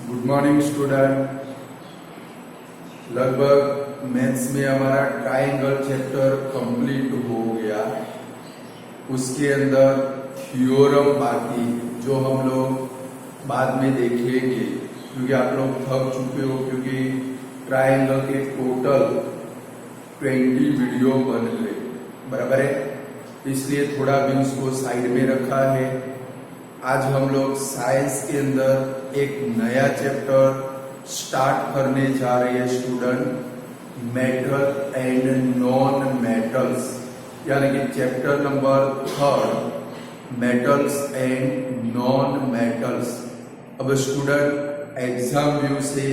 Good morning student. लगभग maths में हमारा ट्राइंगल चैप्टर कंप्लीट हो गया। उसके अंदर थ्योरम बाकी जो हम लोग बाद में देखेंगे, क्योंकि आप लोग थक चुके हो, क्योंकि ट्राइंगल के टोटल 20 वीडियो बन गए, बराबर है। इसलिए थोड़ा भी उसको साइड में रखा है। आज हम लोग साइंस के अंदर एक नया चैप्टर स्टार्ट करने जा रहे हैं student, metal and non metals, यानी कि chapter number 3, metals and non metals. अब स्टूडेंट एग्जाम व्यू से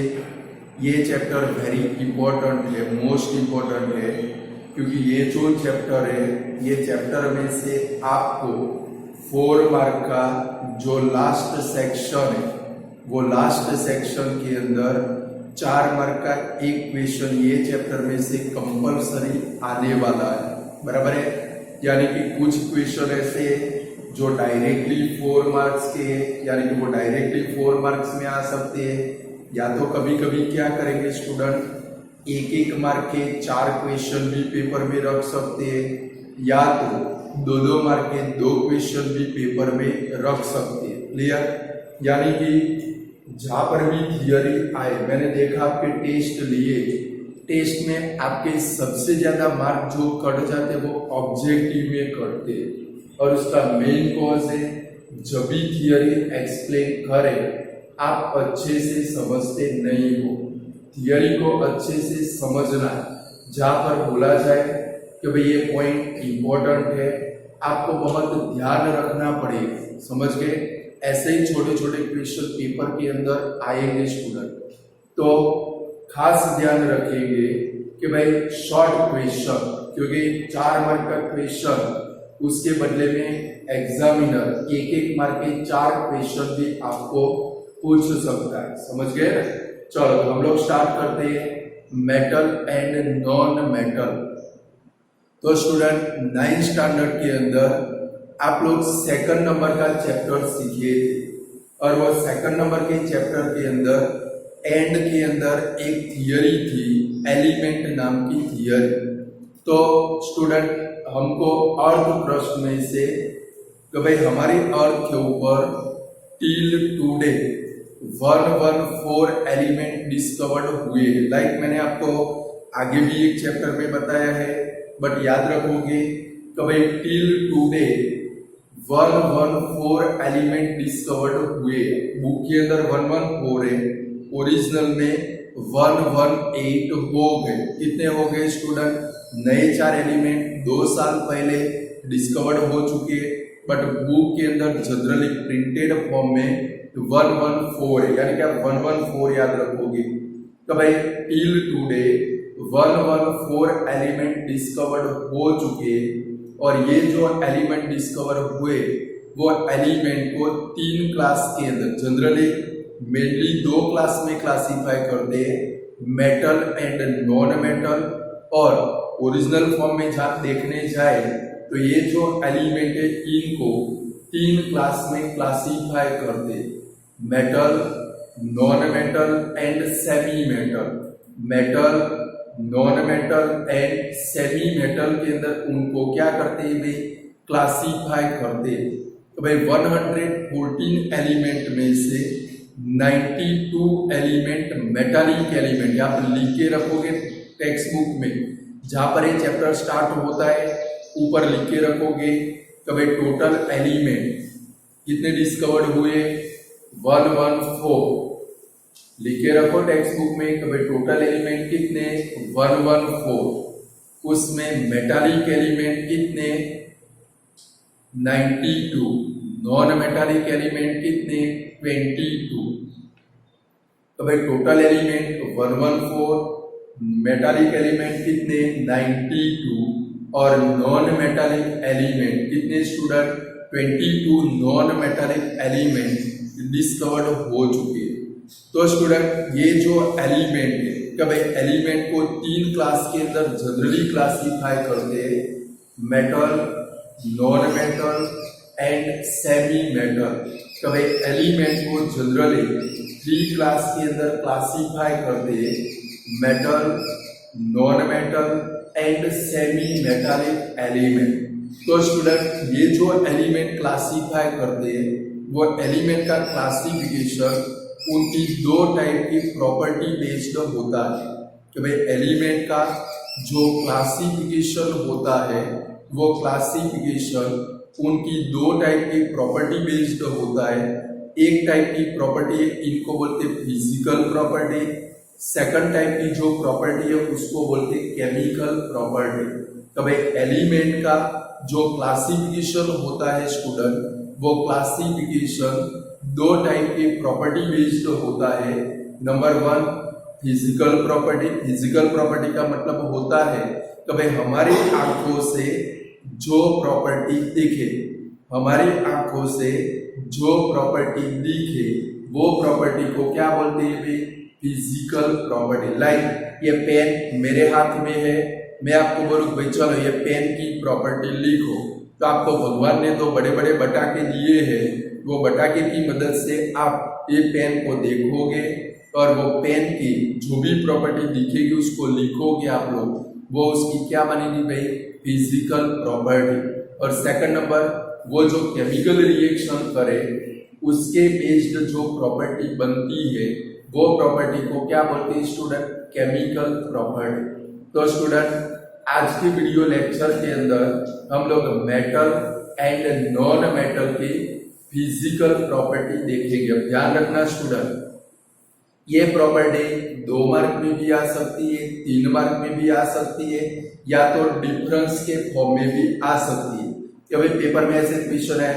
ये चैप्टर वेरी इंपॉर्टेंट है, मोस्ट इंपॉर्टेंट है, क्योंकि ये जो चैप्टर है, ये चैप्टर में से आपको 4 मार्क का जो लास्ट सेक्शन है, वो लास्ट सेक्शन के अंदर 4 मार्क का एक क्वेश्चन ये चैप्टर में से कंपल्सरी आने वाला है, बराबर है। यानी कि कुछ क्वेश्चन ऐसे जो डायरेक्टली 4 मार्क्स के, यानी कि वो डायरेक्टली 4 मार्क्स में आ सकते हैं, या तो कभी कभी क्या करेंगे स्टूडेंट, एक मार्क के 4 क्वेश्चन भी पेपर में रख सकते हैं, या तो 2 मार्क के 2 क्वेश्चन भी पेपर में रख सकते हैं। क्लियर? यानी कि जहां पर भी थियरी आए, मैंने देखा आपके टेस्ट लिए, टेस्ट में आपके सबसे ज्यादा मार्क जो कट जाते वो ऑब्जेक्टिव में कटते, और उसका मेन कॉज है जब भी थियरी एक्सप्लेन करे आप अच्छे से समझते नहीं हो। थियरी को अच्छे से समझना, जहां पर बोला जाए कि भाई ये पॉइंट इंपॉर्टेंट है, आपको बहुत ध्यान रखना पड़ेगा, समझ गए। ऐसे ही छोटे छोटे क्वेश्चन पेपर के अंदर आएंगे स्टूडेंट, तो खास ध्यान रखेंगे कि भाई शॉर्ट क्वेश्चन, क्योंकि 4 मार्क का क्वेश्चन, उसके बदले में एग्जामिनर एक मार्क के 4 क्वेश्चन भी आपको पूछ सकता है, समझ गए। चलो हम लोग स्टार्ट करते हैं मेटल एंड नॉन मेटल। तो स्टूडेंट 9th स्टैंडर्ड के अंदर आप लोग 2nd नंबर का चैप्टर सीखे थे, और वो 2nd नंबर के चैप्टर के अंदर एंड के अंदर एक थियरी थी, एलिमेंट नाम की थियरी। तो स्टूडेंट हमको अर्थ पृष्ठ में से कि भाई हमारी अर्थ के ऊपर टिल टुडे 114 एलिमेंट डिस्कवर्ड हुए। लाइक मैंने आपको आगे भी एक चैप्टर में बताया है, बट याद रखोगे कि भाई टिल टुडे 114 एलिमेंट डिस्कवर्ड हुए। बुक के अंदर 114 है, ओरिजिनल में 118 हो गए। कितने हो गए स्टूडेंट? नए 4 एलिमेंट 2 साल पहले डिस्कवर्ड हो चुके, बट बुक के अंदर जनरली प्रिंटेड फॉर्म में 114 है, यानी कि आप 114 याद रखोगे। तो भाई टिल टुडे 114 एलिमेंट डिस्कवर्ड हो चुके, और ये जो एलिमेंट डिस्कवर हुए वो एलिमेंट को 3 क्लास के अंदर, जनरली मेनली 2 क्लास में क्लासिफाई करते हैं, मेटल एंड नॉन मेटल। और ओरिजिनल फॉर्म में जहां देखने जाए तो ये जो एलिमेंट है इनको 3 क्लास में क्लासिफाई करते, metal, non metal and semi metal. Metal, non metal and semi metal के अंदर उनको क्या करते हैं भाई, क्लासिफाई करते। तो भाई 114 एलिमेंट में से 92 एलिमेंट मेटालिक एलिमेंट, यहाँ पर लिख के रखोगे टेक्स्ट बुक में, जहां पर ये चैप्टर स्टार्ट होता है ऊपर लिख के रखोगे कि भाई टोटल एलिमेंट कितने डिस्कवर्ड हुए, 114 लिख के रखो टेक्स्ट बुक में कि भाई टोटल एलिमेंट कितने, 114। उसमें मेटालिक एलिमेंट कितने, 92, नॉन मेटालिक एलिमेंट कितने, 22। तो भाई टोटल एलिमेंट 114, मेटालिक एलिमेंट कितने, 92, और नॉन मेटालिक एलिमेंट कितने student, 22 non metallic element discovered हो चुके हैं। तो स्टूडेंट ये जो एलिमेंट है, कि भाई एलिमेंट को 3 क्लास के अंदर जनरली क्लासिफाई करते हैं, metal, non metal and semi metal. तो भाई एलिमेंट को जनरली 3 क्लास के अंदर क्लासिफाई करते हैं, metal, non metal and semi metallic element. तो स्टूडेंट ये जो एलिमेंट क्लासिफाई करते हैं वो एलिमेंट का क्लासिफिकेशन उनकी 2 टाइप की प्रॉपर्टी बेस्ड होता है। कि भाई एलिमेंट का जो क्लासिफिकेशन होता है वो क्लासिफिकेशन उनकी 2 टाइप की प्रॉपर्टी बेस्ड होता है। एक टाइप की प्रॉपर्टी है, इनको बोलते हैं फिजिकल प्रॉपर्टी। सेकंड टाइप की जो प्रॉपर्टी है उसको बोलते हैं केमिकल प्रॉपर्टी। तो भाई एलिमेंट का जो क्लासिफिकेशन होता है स्टूडेंट, वो क्लासिफिकेशन 2 टाइप की प्रॉपर्टी बेस्ड होता है। Number 1 physical property. Physical property का मतलब होता है कि भाई हमारी आंखों से जो प्रॉपर्टी दिखे, हमारी आंखों से जो प्रॉपर्टी दिखे वो प्रॉपर्टी को क्या बोलते हैं भाई? Physical property. लाइक ये पेन मेरे हाथ में है, मैं आपको बोलूं भाई चलो ये पेन की प्रॉपर्टी लिखो, तो आपको भगवान ने तो बड़े बड़े बटाके दिए हैं, वो बटाके की मदद से आप ये पेन को देखोगे और वो पेन की जो भी प्रॉपर्टी दिखेगी उसको लिखोगे आप लोग, वो उसकी क्या बनेगी भाई? Physical property. और सेकंड नंबर वो जो केमिकल रिएक्शन करे उसके बेस्ड जो प्रॉपर्टी बनती है वो प्रॉपर्टी को क्या बोलते हैं स्टूडेंट? Chemical property. तो स्टूडेंट आज के वीडियो लेक्चर के अंदर हम लोग मेटल एंड नॉन मेटल की फिजिकल प्रॉपर्टी देखेंगे। ध्यान रखना स्टूडेंट, ये प्रॉपर्टी 2 मार्क में भी आ सकती है, 3 मार्क में भी आ सकती है, या तो डिफरेंस के फॉर्म में भी आ सकती है। कि भाई पेपर में ऐसे क्वेश्चन है,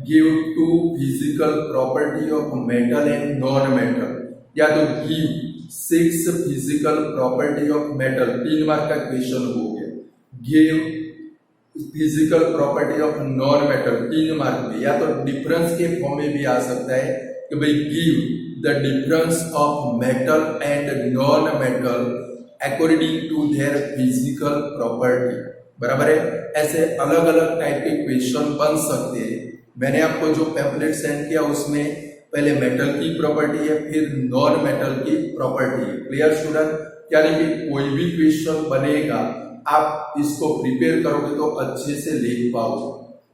give 2 physical property of metal and non metal, या तो give 6 physical property of metal. 3 mark का क्वेश्चन हो गया। Give physical property of non metal 3 mark में, या तो डिफरेंस के फॉर्म में भी आ सकता है कि भाई give the difference of metal and non metal according to their physical property. बराबर है, ऐसे अलग अलग टाइप के क्वेश्चन बन सकते हैं। मैंने आपको जो पैम्फलेट सेंड किया उसमें पहले मेटल की प्रॉपर्टी है, फिर नॉन मेटल की प्रॉपर्टी है। Clear student? यानी कि कोई भी क्वेश्चन बनेगा आप इसको प्रिपेयर करोगे तो अच्छे से लिख पाओगे।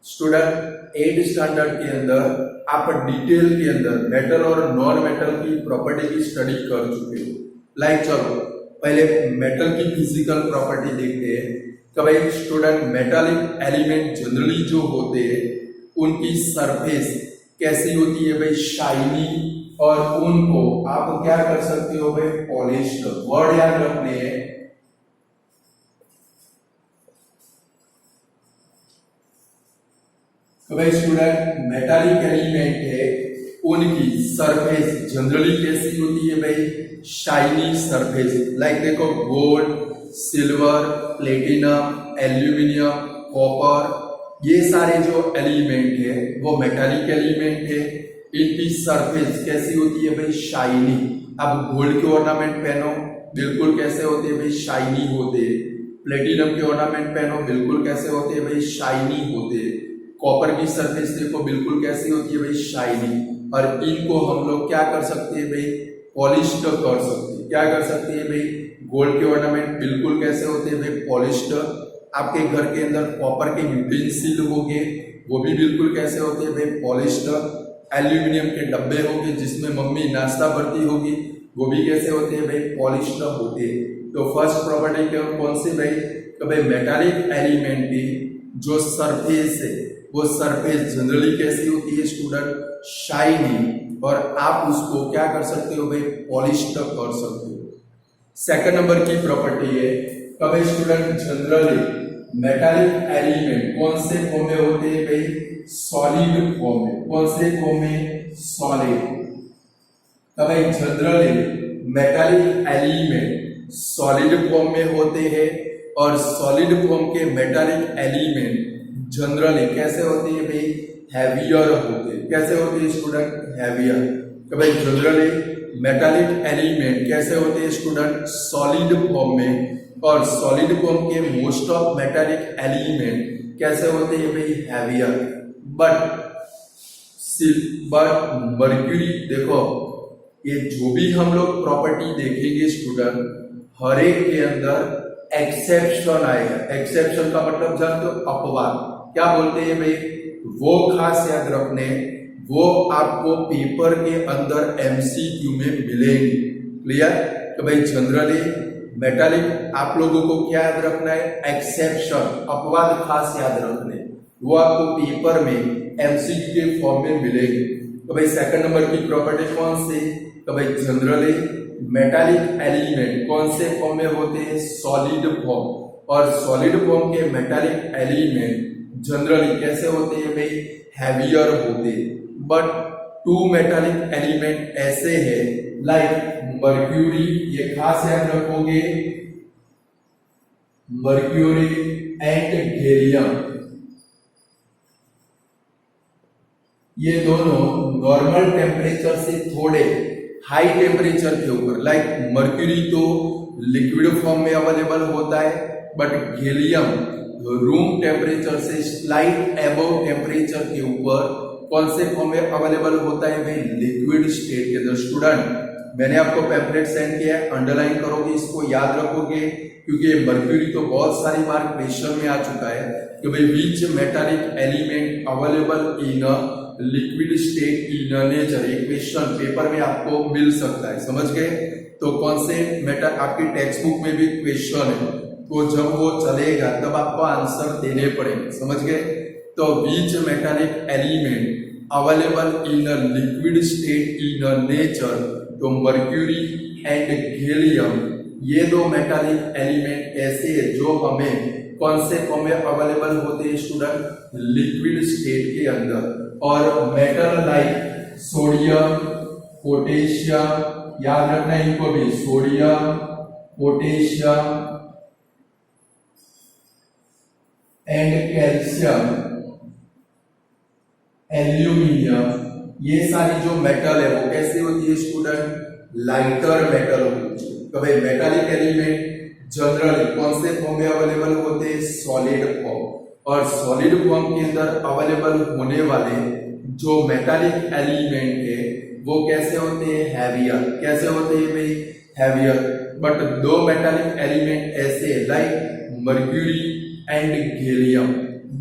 स्टूडेंट 8 स्टैंडर्ड के अंदर आप डिटेल के अंदर मेटल और नॉन मेटल की प्रॉपर्टी की स्टडी कर चुके हो। लाइक चलो पहले मेटल की फिजिकल प्रॉपर्टी देखते हैं। कि भाई स्टूडेंट मेटालिक एलिमेंट जनरली जो होते हैं उनकी सरफेस कैसी होती है भाई? शाइनी, और उनको आप क्या कर सकते हो भाई? पॉलिश्ड। वर्ड याद रखने हैं। तो भाई स्टूडेंट मेटालिक एलिमेंट है उनकी सरफेस जनरली कैसी होती है भाई? Shiny surface. लाइक देखो gold, silver, platinum, aluminium, copper, ये सारे जो एलिमेंट है वो मेटालिक एलिमेंट है। इनकी सरफेस कैसी होती है भाई? शाइनी। अब गोल्ड के ऑर्नामेंट पहनो, बिल्कुल कैसे होते हैं भाई? शाइनी होते हैं। प्लेटिनम के ऑर्नामेंट पहनो, बिल्कुल कैसे होते हैं भाई? शाइनी होते हैं। कॉपर की सरफेस देखो, बिल्कुल कैसी होती है भाई? शाइनी। और इनको हम लोग क्या कर सकते हैं भाई? पॉलिश्ड कर सकते हैं। क्या कर सकते हैं भाई? गोल्ड के ऑर्नामेंट बिल्कुल कैसे होते हैं भाई? पॉलिश्ड। आपके घर के अंदर कॉपर के यूटेंसिल होंगे, वो भी बिल्कुल कैसे होते हैं भाई? पॉलिश्ड। एल्यूमिनियम के डब्बे होंगे जिसमें मम्मी नाश्ता भरती होगी, वो भी कैसे होते हैं भाई? पॉलिश्ड होते हैं। तो फर्स्ट प्रॉपर्टी कौन सी भाई? तो भाई मेटालिक एलिमेंट की जो सरफेस है वो सरफेस जनरली कैसी होती है स्टूडेंट? शाइनी। और आप उसको क्या कर सकते हो भाई? पॉलिश्ड कर सकते हो। सेकंड नंबर की प्रॉपर्टी है कभी स्टूडेंट जनरली मेटालिक एलिमेंट कौन से फॉर्म में होते हैं भाई? सॉलिड फॉर्म में। कौन से फॉर्म में? सॉलिड। कभी generally metallic element solid form में होते हैं, और सॉलिड फॉर्म के मेटालिक एलिमेंट जनरली कैसे होते हैं भाई? हैवियर होते हैं। कैसे होते हैं स्टूडेंट? हैवियर। तो भाई जनरली मेटालिक एलिमेंट कैसे होते हैं स्टूडेंट? सॉलिड फॉर्म में। और सॉलिड फॉर्म के मोस्ट ऑफ मेटालिक एलिमेंट कैसे होते हैं भाई? हैवियर। बट बट मर्क्यूरी देखो, ये जो भी हम लोग प्रॉपर्टी देखेंगे स्टूडेंट, हर एक के अंदर एक्सेप्शन आएगा। एक्सेप्शन का मतलब जानते हो, अपवाद। क्या बोलते हैं भाई, वो खास याद रखने, वो आपको पेपर के अंदर एमसीक्यू में मिलेंगी। क्लियर? तो भाई जनरली मेटालिक आप लोगों को क्या याद रखना है, एक्सेप्शन, अपवाद खास याद रखने, वो आपको पेपर में एमसीक्यू के फॉर्म में मिलेंगे। तो भाई सेकंड नंबर की प्रॉपर्टी कौन सी, तो भाई जनरली मेटालिक एलिमेंट कौन से फॉर्म में होते हैं, सॉलिड फॉर्म। और सॉलिड फॉर्म के मेटालिक एलिमेंट जनरली कैसे होते हैं भाई, हैवियर होते हैं। बट टू मेटालिक एलिमेंट ऐसे हैं लाइक मर्क्यूरी, ये खास याद रखोगे, मर्क्यूरी एंड गैलियम, ये दोनों नॉर्मल टेम्परेचर से थोड़े हाई टेम्परेचर के ऊपर, लाइक मर्क्यूरी तो लिक्विड फॉर्म में अवेलेबल होता है, बट गैलियम रूम टेम्परेचर से स्लाइट अबव टेम्परेचर के ऊपर कौन से फॉर्म में अवेलेबल होता है भाई, लिक्विड स्टेट के अंदर। स्टूडेंट मैंने आपको पैम्पलेट सेंड किया है, अंडरलाइन करोगे, इसको याद रखोगे, क्योंकि मर्क्यूरी तो बहुत सारी बार क्वेश्चन में आ चुका है कि भाई which metallic element available in liquid state in nature, ये क्वेश्चन पेपर में आपको मिल सकता है। समझ गए? तो कौन से मेटल, आपकी टेक्स्ट बुक में भी क्वेश्चन है, तो जब वो चलेगा तब आपको आंसर देने पड़ेंगे। समझ गए? तो which metallic element available in liquid state in nature, तो मर्क्यूरी एंड गैलियम, ये दो मेटालिक एलिमेंट ऐसे हैं जो हमें कौन से फॉर्म में अवेलेबल होते हैं स्टूडेंट, लिक्विड स्टेट के अंदर। और मेटल लाइक सोडियम, पोटेशियम, याद रखना इनको भी, sodium, potassium and calcium, aluminium, ये सारी जो मेटल है वो कैसे होती है स्टूडेंट, लाइटर मेटल होती है। तो भाई मेटालिक एलिमेंट जनरली कौन से फॉर्म में अवेलेबल होते हैं, सॉलिड फॉर्म। और सॉलिड फॉर्म के अंदर अवेलेबल होने वाले जो मेटालिक एलिमेंट है वो कैसे होते हैं, हैवियर। कैसे होते हैं भाई, हैवियर। बट दो मेटालिक एलिमेंट ऐसे लाइक मर्क्यूरी एंड गैलियम,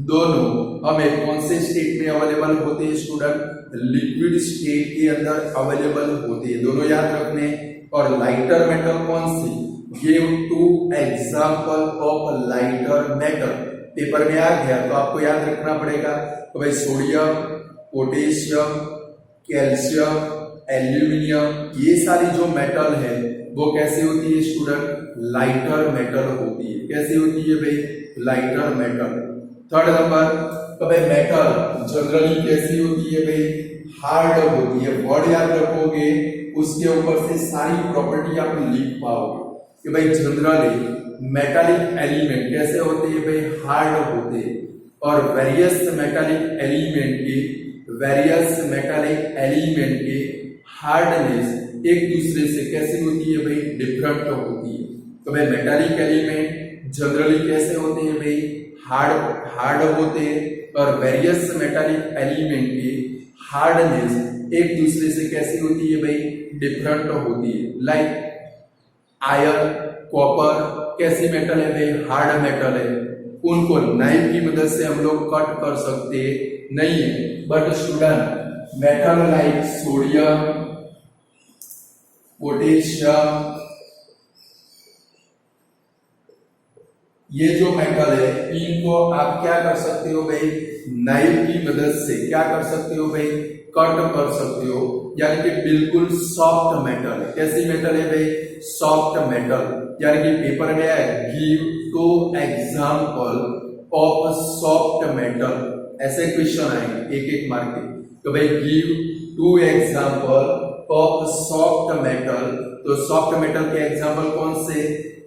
दोनों हमें कौन से स्टेट में अवेलेबल होते हैं स्टूडेंट, लिक्विड स्टेट के अंदर अवेलेबल होते हैं, दोनों याद रखने। और लाइटर मेटल कौन सी, give two example of lighter metal, paper में आ गया तो आपको याद रखना पड़ेगा। तो भाई सोडियम, पोटेशियम, कैल्शियम, एल्यूमिनियम, ये सारी जो मेटल है वो कैसे होती है स्टूडेंट, लाइटर मेटल होती है। कैसे होती है भाई, लाइटर मेटल। थर्ड नंबर, तो भाई मेटल जनरली कैसी होती है भाई, हार्ड होती है। वर्ड याद रखोगे, उसके ऊपर से सारी प्रॉपर्टी आप लिख पाओगे कि भाई जनरली मेटालिक एलिमेंट कैसे होते हैं भाई, हार्ड होते हैं। और वेरियस मेटालिक एलिमेंट के हार्डनेस एक दूसरे से कैसी होती है भाई, डिफरेंट होती है। तो भाई मेटालिक एलिमेंट जनरली कैसे होते हैं भाई, हार्ड होते हैं। और वेरियस मेटालिक एलिमेंट की हार्डनेस एक दूसरे से कैसी होती है भाई, डिफरेंट होती है। लाइक आयरन, कॉपर कैसी मेटल है भाई, हार्ड मेटल है, उनको नाइफ की मदद से हम लोग कट कर सकते नहीं है। But student metal like sodium, potassium, ये जो मेटल है इनको आप क्या कर सकते हो भाई, नाइफ की मदद से क्या कर सकते हो भाई, कट कर सकते हो, यानी कि बिल्कुल सॉफ्ट मेटल है। कैसी मेटल है भाई, सॉफ्ट मेटल। यानी कि पेपर में है give two example of soft metal, ऐसे क्वेश्चन आएंगे एक एक मार्क के। तो भाई give two example of soft metal, तो सॉफ्ट मेटल के एग्जांपल कौन से,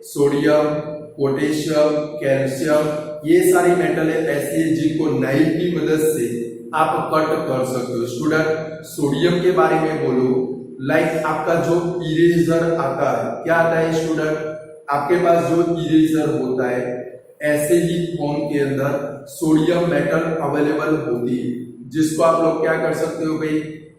सोडियम, पोटेशियम, कैल्शियम, ये सारी मेटल है ऐसी है जिनको नाइफ की मदद से आप कट कर सकते हो। स्टूडेंट सोडियम के बारे में बोलो, लाइक आपका जो इरेजर आता है, क्या आता है स्टूडेंट, आपके पास जो इरेजर होता है ऐसे ही फॉर्म के अंदर सोडियम मेटल अवेलेबल होती है। जिसको आप लोग क्या कर सकते हो भाई,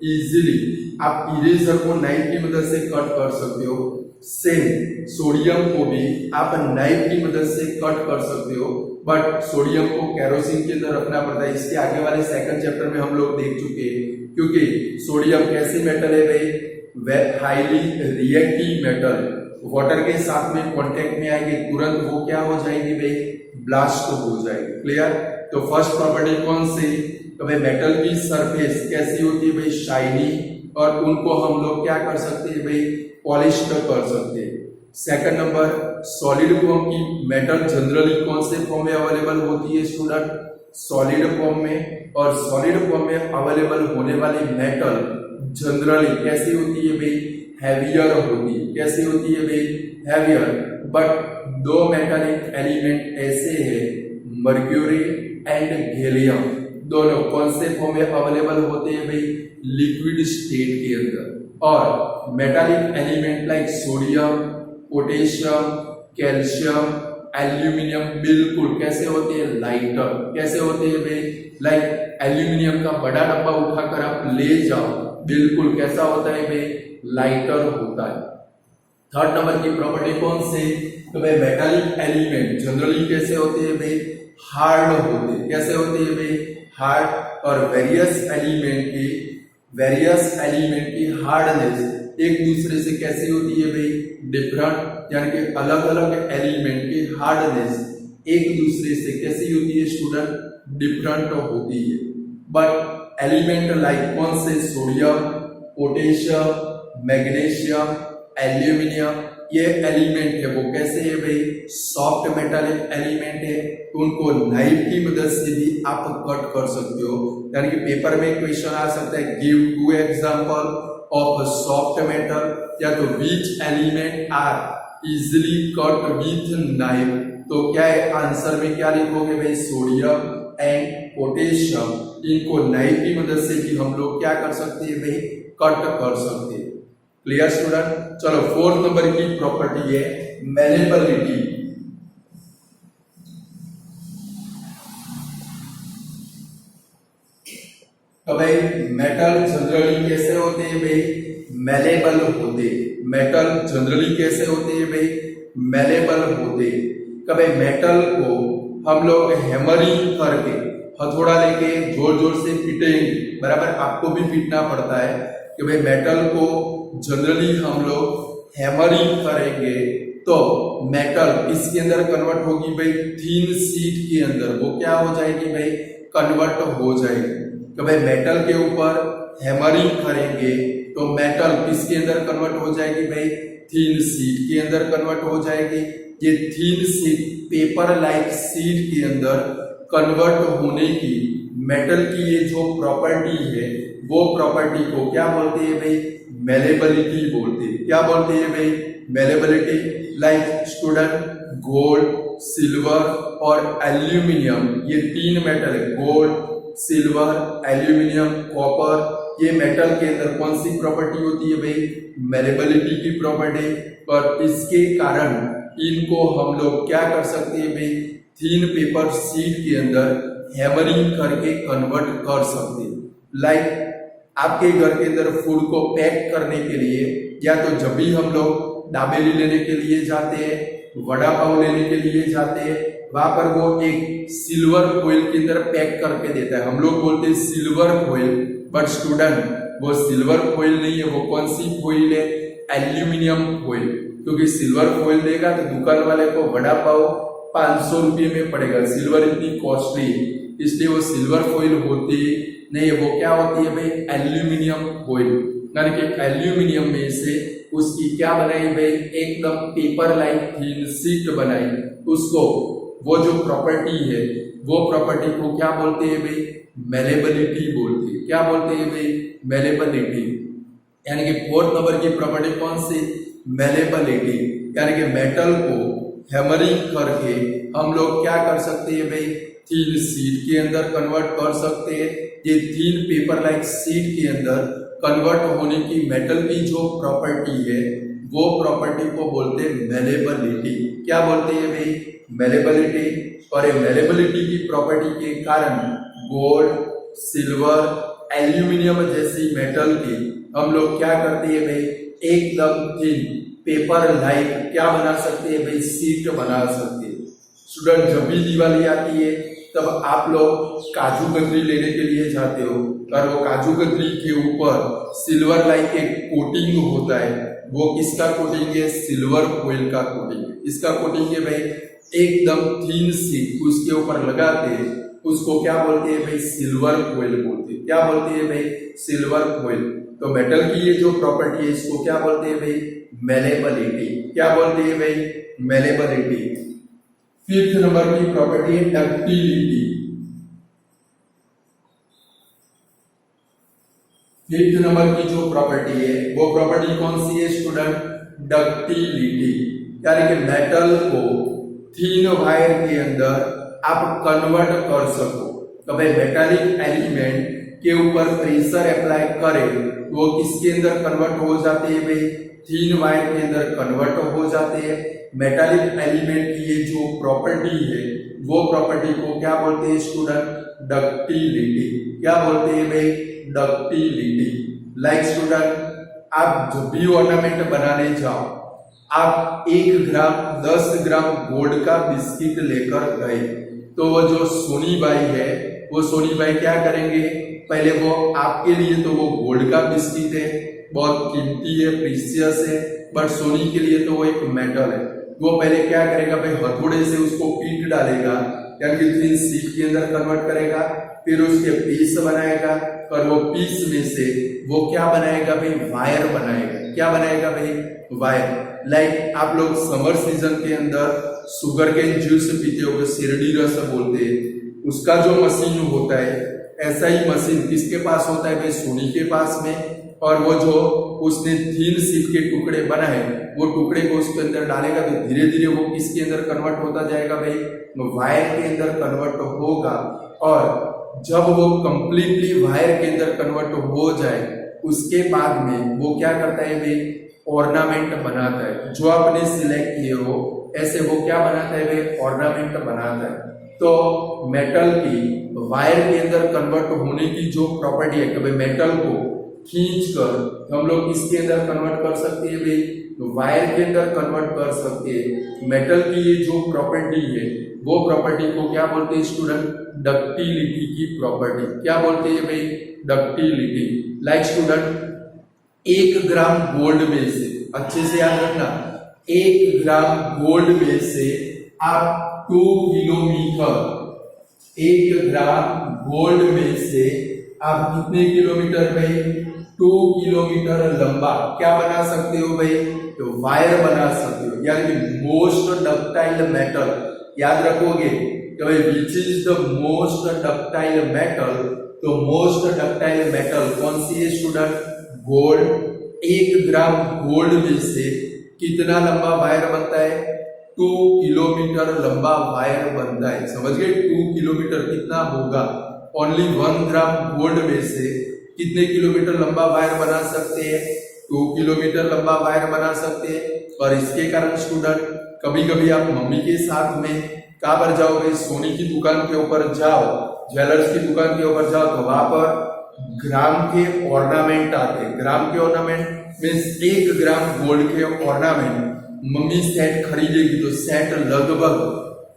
इजीली आप इरेजर को नाइफ की मदद से कट कर सकते हो। सेम सोडियम को भी आप नाइफ की मदद से कट कर सकते हो, बट सोडियम को केरोसिन के अंदर रखना पड़ता है। इसके आगे वाले सेकंड चैप्टर में हम लोग देख चुके हैं, क्योंकि सोडियम कैसी मेटल है भाई, हाईली रिएक्टिव मेटल, वाटर के साथ में कांटेक्ट में आएगी तुरंत वो क्या हो जाएगी भाई, ब्लास्ट हो जाएगी। क्लियर? तो फर्स्ट प्रॉपर्टी कौन सी, तो भाई मेटल की सरफेस कैसी होती है भाई, शाइनी, और उनको हम लोग क्या कर सकते हैं भाई, पॉलिश कर सकते हैं। सेकंड नंबर, सॉलिड फॉर्म की मेटल जनरली कौन से फॉर्म में अवेलेबल होती है स्टूडेंट, सॉलिड फॉर्म में, और सॉलिड फॉर्म में अवेलेबल होने वाली मेटल जनरली कैसी होती है भाई, हैवियर होती है। कैसी होती है भाई, हैवियर। बट दो मेटालिक एलिमेंट ऐसे हैं, मर्क्यूरी एंड गैलियम, दोनों कौन से फॉर्म में अवेलेबल होते हैं भाई, लिक्विड स्टेट के अंदर। और metallic element like sodium, potassium, calcium, aluminium बिल्कुल कैसे होते हैं, लाइटर। कैसे होते हैं भाई, लाइक एल्यूमिनियम का बड़ा डब्बा उठाकर आप ले जाओ, बिल्कुल कैसा होता है भाई, लाइटर होता है। थर्ड नंबर की प्रॉपर्टी कौन सी, तो भाई मेटालिक एलिमेंट जनरली कैसे होते हैं भाई, हार्ड होते हैं। कैसे होते हैं भाई, हार्ड। और वेरियस एलिमेंट की हार्डनेस एक दूसरे से कैसी होती है भाई, डिफरेंट, यानी कि अलग अलग एलिमेंट की हार्डनेस एक दूसरे से कैसी होती है स्टूडेंट, डिफरेंट होती है। बट एलिमेंट लाइक कौन से, सोडियम, पोटेशियम, मैग्नीशियम, एल्यूमिनियम, ये एलिमेंट है वो कैसे है भाई, सॉफ्ट मेटालिक एलिमेंट है, तो उनको नाइफ की मदद से भी आप कट कर सकते हो। यानी कि पेपर में क्वेश्चन आ सकता है, give 2 example of soft metal, या तो which element are easily cut with knife, तो क्या है आंसर में क्या लिखोगे भाई, सोडियम एंड पोटेशियम, इनको नाइफ की मदद से भी हम लोग क्या कर सकते हैं भाई, कट कर सकते हैं। Clear student? चलो फोर्थ नंबर की प्रॉपर्टी है मेलेबिलिटी। तो भाई मेटल जनरली कैसे होते हैं भाई, मेलेबल होते। मेटल जनरली कैसे होते हैं भाई, मेलेबल होते। कभी मेटल को हम लोग हैमरिंग करके हथौड़ा लेके जोर जोर से पीटेंगे, बराबर, आपको भी पीटना पड़ता है कि भाई मेटल को जनरली हम लोग हैमरिंग करेंगे तो मेटल किसके अंदर कन्वर्ट होगी भाई, थिन शीट के अंदर, वो क्या हो जाएगी भाई, कन्वर्ट हो जाएगी। तो भाई मेटल के ऊपर हैमरिंग करेंगे तो मेटल किसके अंदर कन्वर्ट हो जाएगी भाई, थिन शीट के अंदर कन्वर्ट हो जाएगी। ये thin sheet paper like sheet के अंदर कन्वर्ट होने की मेटल की ये जो प्रॉपर्टी है, वो प्रॉपर्टी को क्या बोलते हैं भाई, मेलेबिलिटी बोलते हैं। क्या बोलते हैं भाई, malleability. Like student gold, silver और एल्यूमिनियम, ये 3 मेटल है, गोल्ड, सिल्वर, एल्यूमिनियम, कॉपर, ये मेटल के अंदर कौन सी प्रॉपर्टी होती है भाई, मेलेबिलिटी की प्रॉपर्टी। और इसके कारण इनको हम लोग क्या कर सकते हैं भाई, थिन पेपर शीट के अंदर हैमरिंग करके कन्वर्ट कर सकते हैं। लाइक आपके घर के अंदर फूड को पैक करने के लिए, या तो जब भी हम लोग दाबेली लेने के लिए जाते हैं, वड़ा पाव लेने के लिए जाते हैं, वहां पर वो एक सिल्वर फॉइल के अंदर पैक करके देता है, हम लोग बोलते हैं सिल्वर फॉइल, बट स्टूडेंट वो सिल्वर फॉइल नहीं है, वो कौन सी फॉइल है, एल्यूमिनियम फॉइल। क्योंकि सिल्वर फॉइल देगा तो दुकान वाले को वड़ा पाव 500 रुपये में पड़ेगा, सिल्वर इतनी कॉस्टली, इसलिए वो सिल्वर फॉइल होती नहीं, वो क्या होती है भाई, एल्यूमिनियम फॉइल। यानी कि एल्यूमिनियम में से उसकी क्या बनाई भाई, एकदम पेपर लाइक थिन शीट बनाई, उसको वो जो प्रॉपर्टी है, वो प्रॉपर्टी को क्या बोलते हैं भाई, मेलेबिलिटी बोलते हैं। क्या बोलते हैं भाई, मेलेबिलिटी। यानी कि फोर्थ नंबर की प्रॉपर्टी कौन सी, मेलेबिलिटी। यानी कि मेटल को हैमरिंग करके हम लोग क्या कर सकते हैं भाई, थिन शीट के अंदर कन्वर्ट कर सकते हैं। ये थिन पेपर लाइक शीट के अंदर कन्वर्ट होने की मेटल की जो प्रॉपर्टी है, वो प्रॉपर्टी को बोलते हैं मेलेबिलिटी। क्या बोलते हैं भाई, मेलेबिलिटी। और ये मेलेबिलिटी की प्रॉपर्टी के कारण गोल्ड, सिल्वर, एल्यूमिनियम जैसी मेटल की हम लोग क्या करते हैं भाई, एकदम थिन पेपर लाइक क्या बना सकते हैं भाई, सीट बना सकते हैं। स्टूडेंट जब भी दिवाली आती है तब आप लोग काजू कतरी लेने के लिए जाते हो और वो काजू कतरी के ऊपर सिल्वर लाइक एक कोटिंग होता है। वो किसका कोटिंग है, सिल्वर फॉइल का कोटिंग। इसका कोटिंग है भाई एकदम थिन शीट उसके ऊपर लगाते हैं, उसको क्या बोलते हैं भाई, सिल्वर फॉइल बोलते हैं। क्या बोलते हैं भाई, सिल्वर फॉइल। तो मेटल की ये जो प्रॉपर्टी है इसको क्या बोलते हैं भाई, मेलेबिलिटी। क्या बोलते हैं भाई, मेलेबिलिटी। फिफ्थ नंबर की प्रॉपर्टी है डक्टिलिटी। फिफ्थ नंबर की जो प्रॉपर्टी है वो प्रॉपर्टी कौन सी है स्टूडेंट, डक्टिलिटी। यानी कि मेटल को थीन वायर के अंदर आप कन्वर्ट कर सको। तो भाई मेटालिक एलिमेंट के ऊपर प्रेशर अप्लाई करें वो किसके अंदर कन्वर्ट हो जाते हैं भाई, थीन वायर के अंदर कन्वर्ट हो जाते हैं। मेटालिक एलिमेंट की ये जो प्रॉपर्टी है वो प्रॉपर्टी को क्या बोलते हैं स्टूडेंट, डक्टिलिटी। क्या बोलते हैं भाई, डक्टिलिटी। लाइक स्टूडेंट आप जब भी ऑर्नामेंट बनाने जाओ, आप 1 ग्राम 10 ग्राम गोल्ड का बिस्किट लेकर गए तो वो जो सोनी बाई है वो सोनी बाई क्या करेंगे, पहले वो आपके लिए तो वो गोल्ड का बिस्किट है, बहुत कीमती है, प्रीशियस है, बट सोनी के लिए तो वो एक मेटल है। वो पहले क्या करेगा भाई, हथौड़े से उसको पीट डालेगा, यानी कि सीट के अंदर कन्वर्ट करेगा, फिर उसके पीस बनाएगा और वो पीस में से वो क्या बनाएगा भाई, वायर बनाएगा। क्या बनाएगा भाई, वायर। लाइक आप लोग समर सीजन के अंदर शुगर केन जूस पीते हो, शिरडी रस बोलते हैं, उसका जो मशीन होता है ऐसा ही मशीन किसके पास होता है भाई, सोनी के पास में। और वो जो उसने थीन शीट के टुकड़े बनाए वो टुकड़े को उसके अंदर डालेगा तो धीरे धीरे वो किसके अंदर कन्वर्ट होता जाएगा भाई, वायर के अंदर कन्वर्ट होगा। और जब वो कंप्लीटली वायर के अंदर कन्वर्ट हो जाए उसके बाद में वो क्या करता है भाई, ऑर्नामेंट बनाता है। जो आपने सिलेक्ट किए हो ऐसे वो क्या बनाता है भाई, ऑर्नामेंट बनाता है। तो मेटल की वायर के अंदर कन्वर्ट होने की जो प्रॉपर्टी है कि भाई मेटल को खींचकर हम लोग किसके अंदर कन्वर्ट कर सकते हैं भाई, वायर के अंदर कन्वर्ट कर सकते हैं। मेटल की ये जो प्रॉपर्टी है वो प्रॉपर्टी को क्या बोलते हैं स्टूडेंट, डक्टिलिटी की प्रॉपर्टी। क्या बोलते हैं भाई, ductility. Like student 1 gram gold में से, अच्छे से याद रखना, 1 ग्राम गोल्ड में से आप 2 किलोमीटर, 1 ग्राम गोल्ड में से आप कितने किलोमीटर भाई, 2 किलोमीटर लंबा क्या बना सकते हो भाई, तो वायर बना सकते हो। यानी मोस्ट डक्टाइल मेटल। याद रखोगे कि भाई which is the most ductile metal, तो मोस्ट डक्टाइल मेटल कौन सी है स्टूडेंट, गोल्ड। 1 ग्राम गोल्ड में से कितना लंबा वायर बनता है, 2 किलोमीटर लंबा वायर बनता है। समझ गए, 2 किलोमीटर कितना होगा, ओनली 1 ग्राम गोल्ड में से कितने किलोमीटर लंबा वायर बना सकते हैं, 2 किलोमीटर लंबा वायर बना सकते हैं। और इसके कारण स्टूडेंट कभी कभी आप मम्मी के साथ में कहाँ पर जाओगे, सोनी की दुकान के ऊपर जाओ, ज्वेलर्स की दुकान के ऊपर जाओ तो वहां पर ग्राम के ऑर्नामेंट आते हैं। ग्राम के ऑर्नामेंट मीन्स 1 ग्राम गोल्ड के ऑर्नामेंट मम्मी सेट खरीदेगी तो सेट लगभग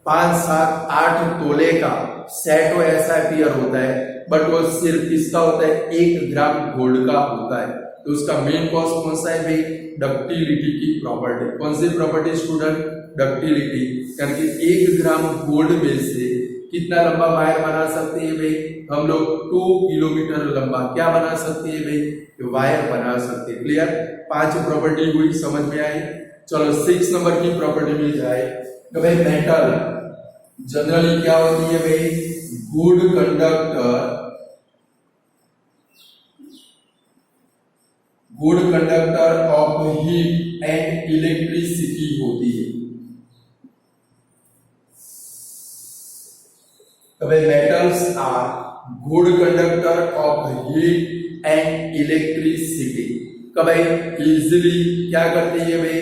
5, 7, 8 तोले का सेट वो ऐसा अपीयर होता है, बट वो सिर्फ किसका होता है, 1 ग्राम गोल्ड का होता है। तो उसका मेन कॉस्ट कौन सा है भाई, डक्टिलिटी की प्रॉपर्टी। कौन सी प्रॉपर्टी स्टूडेंट, डक्टिलिटी। यानी कि 1 ग्राम गोल्ड में से कितना लंबा वायर बना सकते हैं भाई, हम लोग 2 किलोमीटर लंबा क्या बना सकते हैं भाई, वायर बना सकते हैं। क्लियर, 5 प्रॉपर्टी हुई, समझ में आई। चलो 6 नंबर की प्रॉपर्टी में जाए तो भाई मेटल जनरली क्या होती है भाई, good conductor, good conductor of heat and electricity होती है। तो भाई metals are good conductor of heat and electricity. तो भाई इजिली क्या करती है भाई,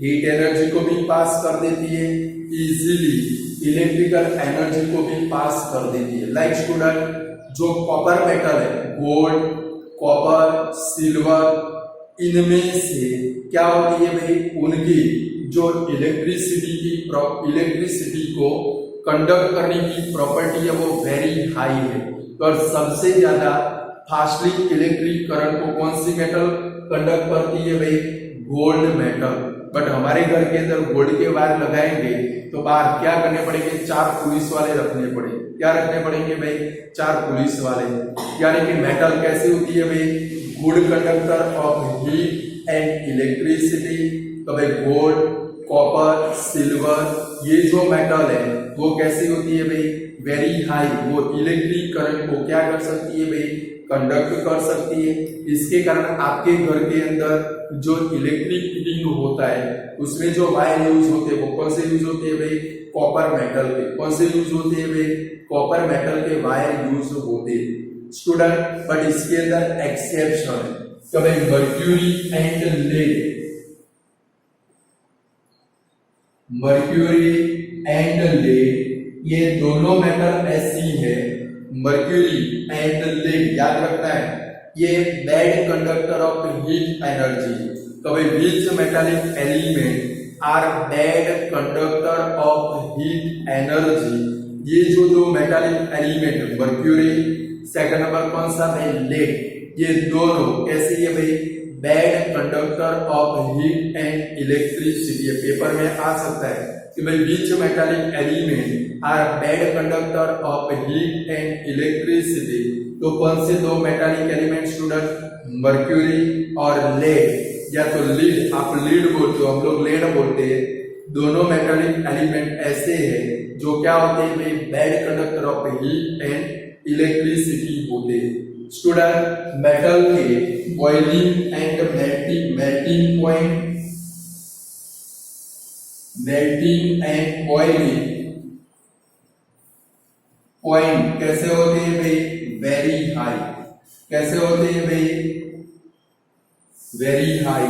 हीट एनर्जी को भी पास कर देती है, इजिली इलेक्ट्रिकल एनर्जी को भी पास कर देती है। लाइक स्टूडेंट जो कॉपर मेटल है, गोल्ड, कॉपर, सिल्वर, इनमें से क्या होती है भाई, उनकी जो इलेक्ट्रिसिटी को कंडक्ट करने की प्रॉपर्टी है वो वेरी हाई है। और सबसे ज्यादा फास्टली इलेक्ट्रिक करंट को कौन सी मेटल कंडक्ट करती है भाई, गोल्ड मेटल। बट हमारे घर के अंदर गोल्ड के वायर लगाएंगे तो बाहर क्या करने पड़ेंगे, 4 पुलिस वाले रखने पड़ेंगे। क्या रखने पड़ेंगे भाई, 4 पुलिस वाले। यानी कि मेटल कैसी होती है भाई, good conductor of heat and electricity. तो भाई गोल्ड, कॉपर, सिल्वर, ये जो मेटल है वो कैसी होती है भाई, वेरी हाई। वो इलेक्ट्रिक करंट को क्या कर सकती है भाई, कंडक्ट कर सकती है। इसके कारण आपके घर के अंदर जो इलेक्ट्रिक फिटिंग होता है उसमें जो वायर यूज होते हैं वो कौन से यूज होते हैं भाई, कॉपर मेटल के। कौन से यूज होते हैं भाई, कॉपर मेटल के वायर यूज होते हैं स्टूडेंट। बट इसके अंदर एक्सेप्शन है, तो भाई mercury and lead, mercury and lead ये दोनों मेटल ऐसी है, मर्क्यूरी एंड लेड याद रखना है, ये bad conductor of heat energy. तो भाई which metallic element are bad conductor of heat energy. ये जो दो metallic element mercury, second number कौन सा है लेड, ये दोनों कैसी है भाई, bad conductor of heat and electricity. Paper में आ सकता है कि भाई which metallic element are bad conductor of heat and electricity. तो कौन से दो मेटालिक एलिमेंट स्टूडेंट, मर्क्यूरी और लेड, या तो लीड, आप लीड बोलते हो, हम लोग लेड बोलते हैं। दोनों मेटालिक एलिमेंट ऐसे हैं जो क्या होते हैं भाई, bad conductor of heat and electricity होते हैं स्टूडेंट। मेटल के boiling and melting point, melting and boiling point कैसे होते हैं भाई, वेरी हाई। कैसे होते हैं भाई, वेरी हाई।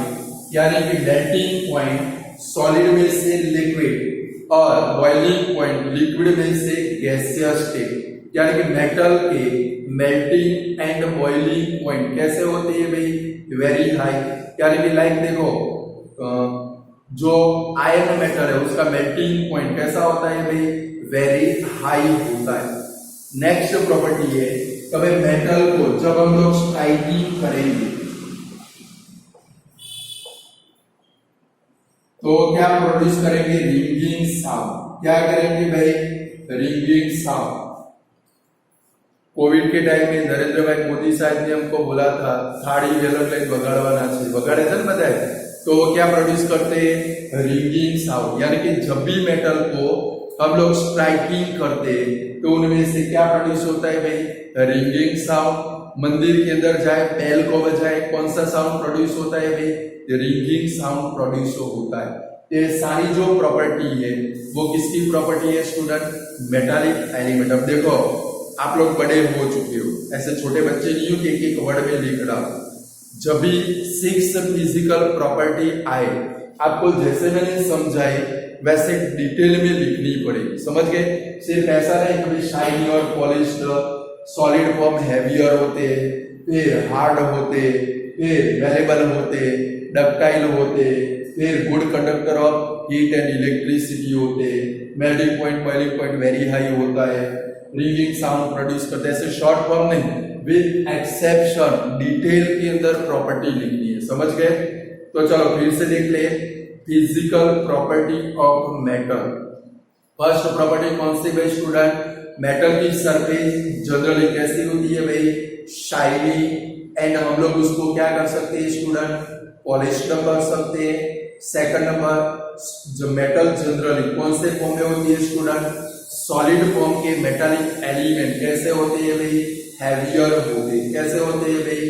यानी कि मेल्टिंग पॉइंट सॉलिड में से लिक्विड और बॉइलिंग पॉइंट लिक्विड में से गैसियस स्टेट। यानी कि मेटल के मेल्टिंग एंड बॉइलिंग पॉइंट कैसे होते हैं भाई, वेरी हाई। यानी कि लाइक देखो जो आयरन मेटल है उसका मेल्टिंग पॉइंट कैसा होता है भाई, वेरी हाई होता है। नेक्स्ट प्रॉपर्टी है कभी मेटल को जब हम लोग स्ट्राइकिंग करेंगे तो क्या प्रोड्यूस करेंगे, रिंगिंग साउंड। क्या करेंगे भाई, रिंगिंग साउंड। कोविड के टाइम में नरेंद्र भाई मोदी साहब ने हमको बोला था थाड़ी वेलर लाइन बगाड़वाना चाहिए, बगाड़े थे ना बताए, तो वो क्या प्रोड्यूस करते हैं, रिंगिंग साउंड। यानी कि जब भी मेटल को हम लोग स्ट्राइकिंग करते हैं तो उनमें से क्या प्रोड्यूस होता है भाई, रिंगिंग साउंड। मंदिर के अंदर जाए, बैल को बजाए, कौन सा साउंड प्रोड्यूस होता है भाई, रिंगिंग साउंड प्रोड्यूस होता है। ये सारी जो प्रॉपर्टी है वो किसकी प्रॉपर्टी है स्टूडेंट, मेटालिक एलिमेंट। अब देखो आप लोग बड़े हो चुके हो, ऐसे छोटे बच्चे नहीं हो कि एक एक वर्ड में लिख रहा। जब भी 6 फिजिकल प्रॉपर्टी आए आपको जैसे मैंने समझाई वैसे डिटेल में लिखनी पड़ेगी, समझ गए। सिर्फ ऐसा नहीं कभी शाइनी और पॉलिश्ड, सॉलिड फॉर्म हैवियर होते, फिर हार्ड होते, फिर वेलेबल होते, डक्टाइल होते, फिर good conductor of heat and electricity होते, melting point boiling point very high होता है, रिंगिंग साउंड प्रोड्यूस करते हैं। ऐसे शॉर्ट फॉर्म नहीं, विद एक्सेप्शन डिटेल के अंदर प्रॉपर्टी लिखनी है, समझ गए। तो चलो फिर से देख ले, physical property of metal. First property कौन सी भाई स्टूडेंट, मेटल की सरफेस जनरली कैसी होती है भाई, शाइनी, एंड हम लोग उसको क्या कर सकते हैं स्टूडेंट, पॉलिश कर सकते हैं। सेकंड नंबर, जो मेटल जनरली कौन से फॉर्म में होती है स्टूडेंट, सॉलिड फॉर्म के मेटालिक एलिमेंट कैसे होते हैं भाई, हैवियर होते हैं। कैसे होते हैं भाई,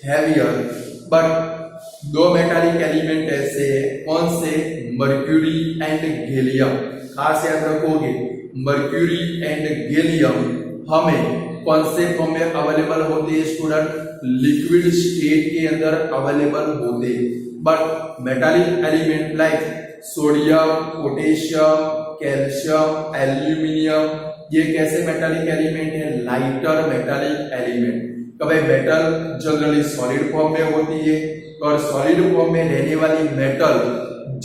हैवियर। बट दो मेटालिक एलिमेंट ऐसे हैं, कौन से, मर्क्यूरी एंड गैलियम। खास याद रखोगे, मर्क्यूरी एंड गैलियम हमें कौन से फॉर्म में अवेलेबल होते हैं स्टूडेंट, लिक्विड स्टेट के अंदर अवेलेबल होते हैं। But metallic element like sodium, potassium, calcium, aluminium, ये कैसे मेटालिक एलिमेंट है? Lighter metallic element. कभी मेटल जनरली सॉलिड फॉर्म में होती है और सॉलिड फॉर्म में रहने वाली मेटल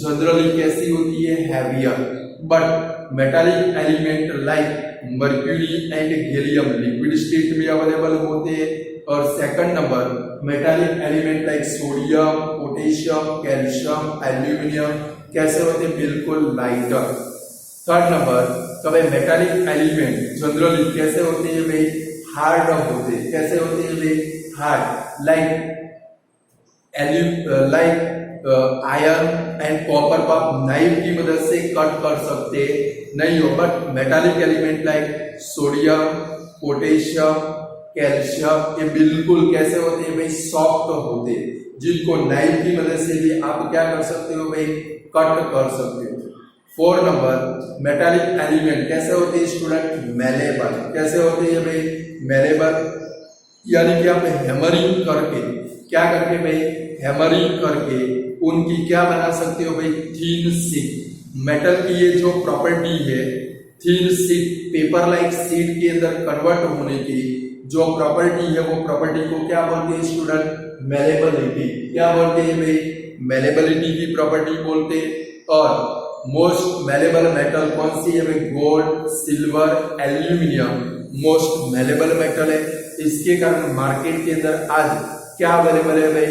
जनरली कैसी होती है? Heavier. But metallic element like mercury and gallium liquid state में अवेलेबल होते हैं। और second number metallic element like sodium, potassium, calcium, aluminium कैसे होते हैं? बिल्कुल लाइटर। थर्ड नंबर कभी मेटालिक एलिमेंट जनरली कैसे होते हैं भाई? हार्ड होते हैं। कैसे होते हैं भाई? Hard. Like iron and copper को आप नाइफ की मदद से कट कर सकते नहीं हो, but metallic element like sodium, potassium, calcium ये बिल्कुल कैसे होते हैं भाई? सॉफ्ट होते हैं, जिनको नाइफ की मदद से भी आप क्या कर सकते हो भाई? कट कर सकते हो। 4 नंबर मेटालिक एलिमेंट कैसे होते हैं स्टूडेंट? मेलेबल। कैसे होते हैं भाई? मेलेबल, यानी कि आप हैमरिंग करके क्या करके भाई? हैमरिंग करके उनकी क्या बना सकते हो भाई? थीन शीट। मेटल की ये जो प्रॉपर्टी है थीन शीट, पेपर लाइक शीट के अंदर कन्वर्ट होने की जो प्रॉपर्टी है वो प्रॉपर्टी को क्या बोलते हैं स्टूडेंट? मेलेबिलिटी। क्या बोलते हैं भाई? मेलेबिलिटी की प्रॉपर्टी बोलते हैं। और मोस्ट मेलेबल मेटल कौन सी है भाई? Gold, silver, aluminium most malleable metal है। इसके कारण मार्केट के अंदर आज क्या अवेलेबल है भाई?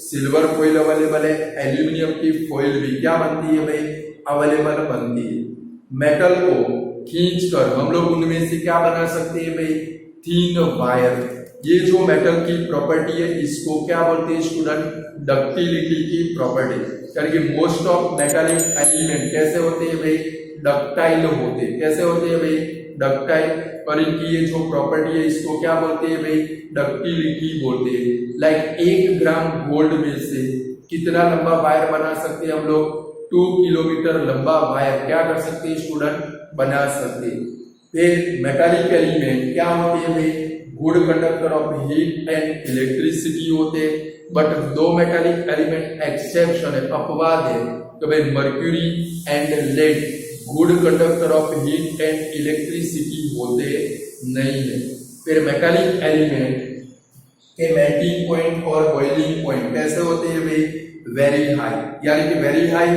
सिल्वर फॉइल अवेलेबल है, एल्यूमिनियम की फॉइल भी क्या बनती है भाई? अवेलेबल बनती है। मेटल को खींचकर हम लोग उनमें से क्या बना सकते हैं भाई? थीन वायर। ये जो मेटल की प्रॉपर्टी है इसको क्या बोलते हैं स्टूडेंट? डक्टिलिटी की प्रॉपर्टी। यानी मोस्ट ऑफ मेटालिक एलिमेंट कैसे होते हैं भाई? डक्टाइल होते हैं। कैसे होते हैं भाई? डक्टाइल। और इनकी ये जो प्रॉपर्टी है इसको क्या बोलते हैं भाई? डक्टिलिटी बोलते हैं। लाइक 1 ग्राम गोल्ड में से कितना लंबा वायर बना सकते हैं हम लोग? 2 किलोमीटर लंबा वायर क्या कर सकते हैं स्टूडेंट? बना सकते हैं। फिर मेटालिक एलिमेंट क्या होते हैं भाई? Good conductor of heat and electricity होते हैं। बट 2 मेटालिक एलिमेंट एक्सेप्शन है, अपवाद है। तो भाई mercury and lead good conductor of heat and electricity होते नहीं है। फिर मेटालिक एलिमेंट के मेल्टिंग पॉइंट और बॉइलिंग पॉइंट कैसे होते हैं भाई? Very high. यानी कि वेरी हाई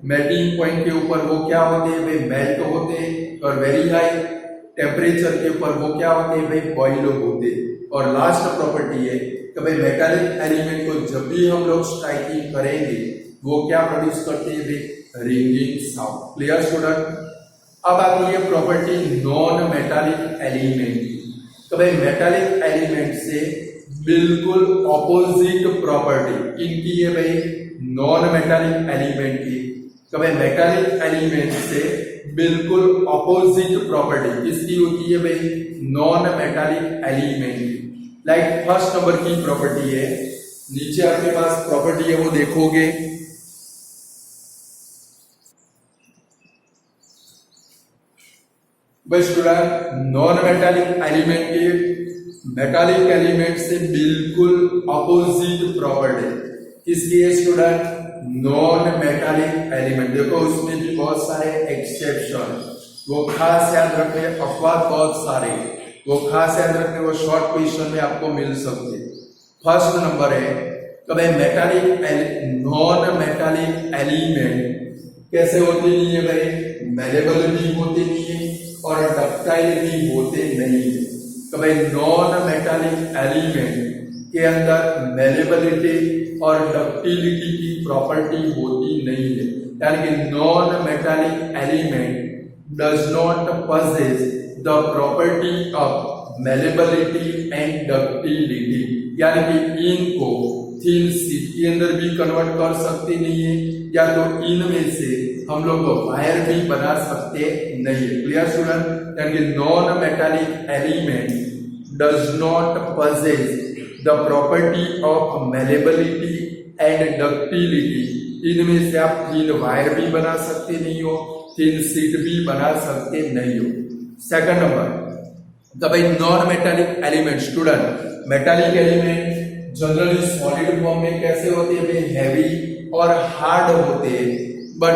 मेल्टिंग पॉइंट के ऊपर वो क्या होते हैं भाई? मेल्ट होते हैं। और वेरी हाई टेम्परेचर के ऊपर वो क्या होते हैं भाई? बॉइल होते हैं। और लास्ट प्रॉपर्टी है कि भाई मेटालिक एलिमेंट को जब भी हम लोग स्ट्राइकिंग करेंगे वो क्या प्रोड्यूस करते हैं भाई? Ringing sound. Clear student? अब आती है प्रॉपर्टी नॉन मेटालिक एलिमेंट। तो भाई मेटालिक एलिमेंट से बिल्कुल ऑपोजिट प्रॉपर्टी इनकी है भाई नॉन मेटालिक एलिमेंट की। तो भाई मेटालिक एलिमेंट से बिल्कुल ऑपोजिट प्रॉपर्टी किसकी होती है भाई? नॉन मेटालिक एलिमेंट की। लाइक फर्स्ट नंबर की प्रॉपर्टी है, नीचे आपके पास प्रॉपर्टी है वो देखोगे। भाई स्टूडेंट नॉन मेटालिक एलिमेंट के मेटालिक एलिमेंट से बिल्कुल ऑपोजिट प्रॉपर्टी किसकी है स्टूडेंट? Non metallic element. देखो उसमें भी बहुत सारे एक्सेप्शन, वो खास याद रखने, अपवाद बहुत सारे, वो खास याद रखने, वो शॉर्ट क्वेश्चन में आपको मिल सकते। फर्स्ट नंबर है कभी मेटालिक नॉन मेटालिक एलिमेंट कैसे होते नहीं है भाई? मेलेबल भी होते नहीं है और डक्टाइल भी होते नहीं है। तो भाई नॉन मेटालिक एलिमेंट के अंदर मेलेबिलिटी और डक्टिलिटी की प्रॉपर्टी होती नहीं है। यानी कि non metallic element does not possess the property of malleability and ductility. यानी कि इनको थीन शीट के अंदर भी कन्वर्ट कर सकते नहीं है, या तो इनमें से हम लोग वायर भी बना सकते नहीं है। Clear student? यानी कि non metallic element does not possess the property of malleability and ductility. इनमें से आप थीन वायर भी बना सकते नहीं हो, थीन शीट भी बना सकते नहीं हो। सेकंड नंबर द भाई non metallic element. Student metallic element generally solid form में कैसे होते हैं भाई? हैवी और हार्ड होते हैं। बट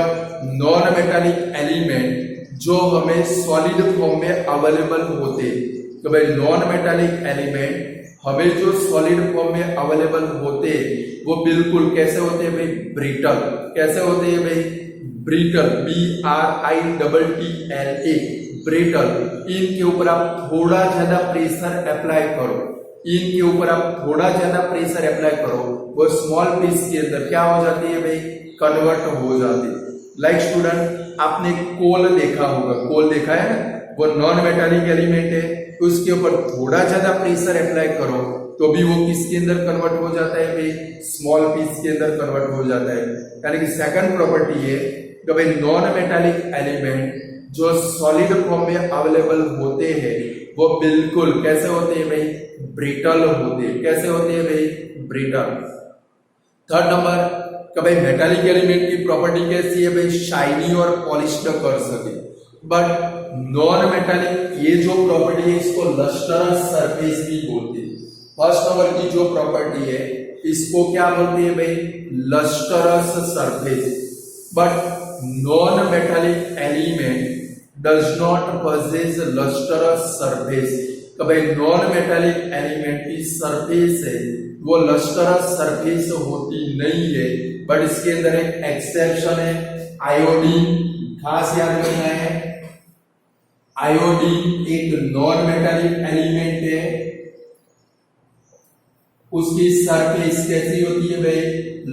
नॉन मेटालिक एलिमेंट जो हमें सॉलिड फॉर्म में अवेलेबल होते, तो भाई नॉन मेटालिक एलिमेंट हमें जो सॉलिड फॉर्म में अवेलेबल होते वो बिल्कुल कैसे होते हैं भाई, ब्रिटल। कैसे होते हैं भाई, ब्रिटल, BRITTLA, ब्रिटल। इनके ऊपर आप थोड़ा ज्यादा प्रेशर अप्लाई करो, इनके ऊपर आप थोड़ा ज्यादा प्रेशर अप्लाई करो, वो स्मॉल पीस के अंदर क्या हो जाती है भाई, कन्वर्ट हो जाती है। लाइक स्टूडेंट, आपने कोल देखा होगा, कोल देखा है ना, वो नॉन मेटालिक एलिमेंट है, उसके ऊपर थोड़ा ज्यादा प्रेशर अप्लाई करो तो भी वो किसके अंदर कन्वर्ट हो जाता है भाई, स्मॉल पीस के अंदर कन्वर्ट हो जाता है। यानी कि सेकंड प्रॉपर्टी है कि भाई नॉन मेटालिक एलिमेंट जो सॉलिड फॉर्म में अवेलेबल होते हैं वो बिल्कुल कैसे होते हैं भाई, ब्रिटल होते हैं। कैसे होते हैं भाई, ब्रिटल। थर्ड नंबर कि भाई मेटालिक एलिमेंट की प्रॉपर्टी कैसी है भाई, शाइनी और पॉलिश कर सके। बट नॉन मेटालिक ये जो प्रॉपर्टी है इसको लस्टरस सरफेस भी बोलते हैं। फर्स्ट नंबर की जो प्रॉपर्टी है इसको क्या बोलते हैं भाई, lustrous surface. But non metallic element does not possess lustrous surface। तो भाई नॉन मेटालिक एलिमेंट की सरफेस है वो लस्टरस सरफेस होती नहीं है। बट इसके अंदर एक एक्सेप्शन है, आयोडीन। खास याद रखना है, आयोडीन एक नॉन मेटालिक एलिमेंट है, उसकी सरफेस कैसी होती है भाई,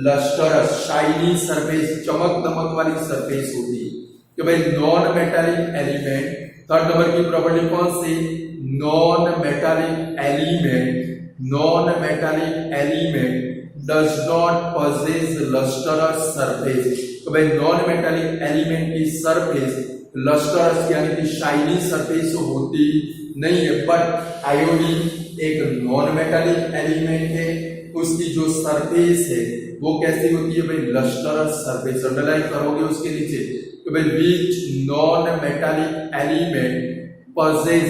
लस्टरस, शाइनी सरफेस, चमक दमक वाली सरफेस होती है। कि भाई non metallic element, third number की प्रॉपर्टी कौन सी, non metallic element does not possess lustrous surface। तो भाई नॉन मेटालिक एलिमेंट की सरफेस लस्टरस यानी कि शाइनी सरफेस होती नहीं है। बट आयोडीन एक नॉन मेटालिक एलिमेंट है, उसकी जो सरफेस है वो कैसी होती है भाई, लस्टरस सरफेस। अंडरलाइन करोगे उसके नीचे, तो भाई which non metallic element possess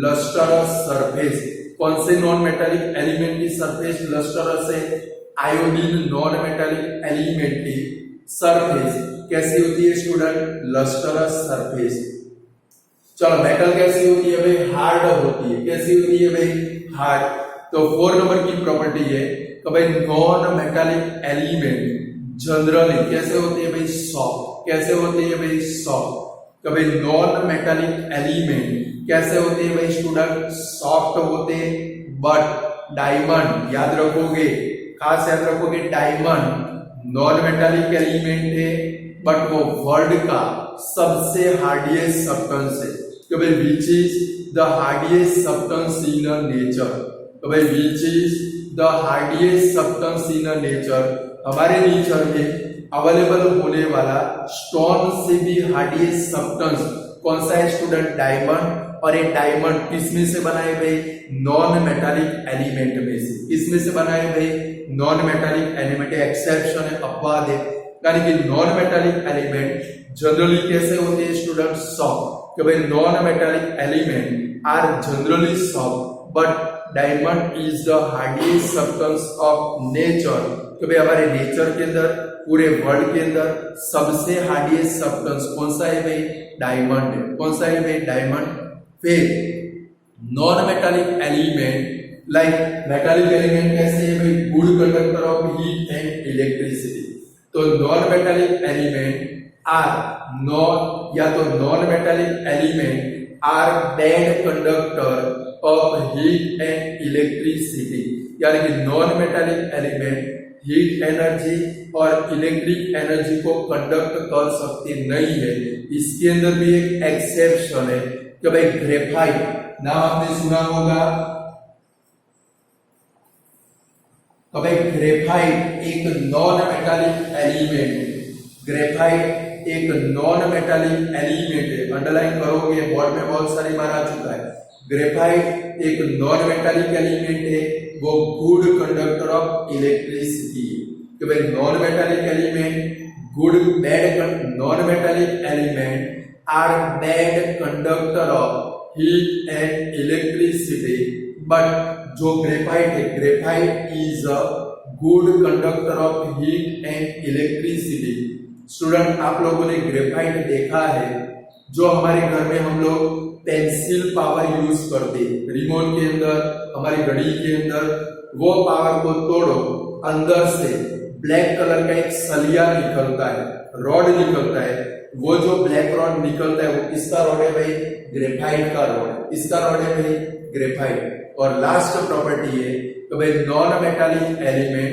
lustrous surface। कौन से नॉन मेटालिक एलिमेंट की सरफेस लस्टरस है, आयोडीन नॉन मेटालिक एलिमेंट की सरफेस कैसी होती है स्टूडेंट, लस्टरस सरफेस। चलो मेटल कैसी होती है भाई, हार्ड होती है। कैसी होती है भाई, हार्ड। तो 4 नंबर की प्रॉपर्टी है कि भाई नॉन मेटालिक एलिमेंट जनरली कैसे होते हैं भाई, सॉफ्ट। कैसे होते हैं भाई, सॉफ्ट। कि भाई नॉन मेटालिक एलिमेंट कैसे होते हैं भाई स्टूडेंट, सॉफ्ट होते हैं। बट डायमंड याद रखोगे, खास याद रखोगे, डायमंड नॉन मेटालिक एलिमेंट है बट वो वर्ल्ड का सबसे हार्डिएस्ट सब्सटेंस है। तो भाई which is the hardiest substance in nature. तो भाई which is the hardiest substance in nature, हमारे नेचर में अवेलेबल होने वाला स्टोन से भी हार्डिएस्ट सब्सटेंस कौन सा है स्टूडेंट, डायमंड। और ये डायमंड किस में से बना है भाई, नॉन मेटालिक एलिमेंट में से। किस में से बना है भाई, नॉन मेटालिक एलिमेंट। एक्सेप्शन है, अपवाद है, यानी कि नॉन मेटालिक एलिमेंट जनरली कैसे होते हैं स्टूडेंट, सॉफ्ट। कि भाई non metallic element are generally soft but diamond is the hardiest substance of nature. कि भाई हमारे नेचर के अंदर, पूरे वर्ल्ड के अंदर सबसे हार्डिएस्ट सब्सटेंस कौन सा है भाई, डायमंड है। कौन सा है भाई, डायमंड। फिर non metallic element, like metallic element कैसे है भाई, good conductor of heat and electricity. तो non metallic element are non, या तो non metallic element are bad conductor of heat and electricity. यानी कि non metallic element heat energy और electric energy को कंडक्ट कर सकते नहीं है। इसके अंदर भी एक एक्सेप्शन है कि भाई ग्रेफाइट, नाम आपने सुना होगा। तो भाई ग्रेफाइट एक नॉन मेटालिक एलिमेंट, ग्रेफाइट एक नॉन मेटालिक एलिमेंट है। अंडरलाइन करोगे, बोर्ड में बहुत सारी बार आ चुका है। ग्रेफाइट एक नॉन मेटालिक एलिमेंट है, वो गुड कंडक्टर ऑफ इलेक्ट्रिसिटी। कि भाई non metallic element good, bad, non metallic element are bad conductor of heat and electricity. But जो ग्रेफाइट है, graphite is a good conductor of heat and electricity. Student आप लोगों ने graphite देखा है जो हमारे घर में हम लोग पेंसिल पावर यूज करते, रिमोट के अंदर, हमारी घड़ी के अंदर, वो पावर को तोड़ो, अंदर से ब्लैक कलर का एक सलिया निकलता है, रॉड निकलता है। वो जो ब्लैक रॉड निकलता है वो किसका रॉड है भाई? ग्रेफाइट का रॉड। इसका रॉड है भाई ग्रेफाइट। और लास्ट प्रॉपर्टी है तो भाई नॉन मेटालिक एलिमेंट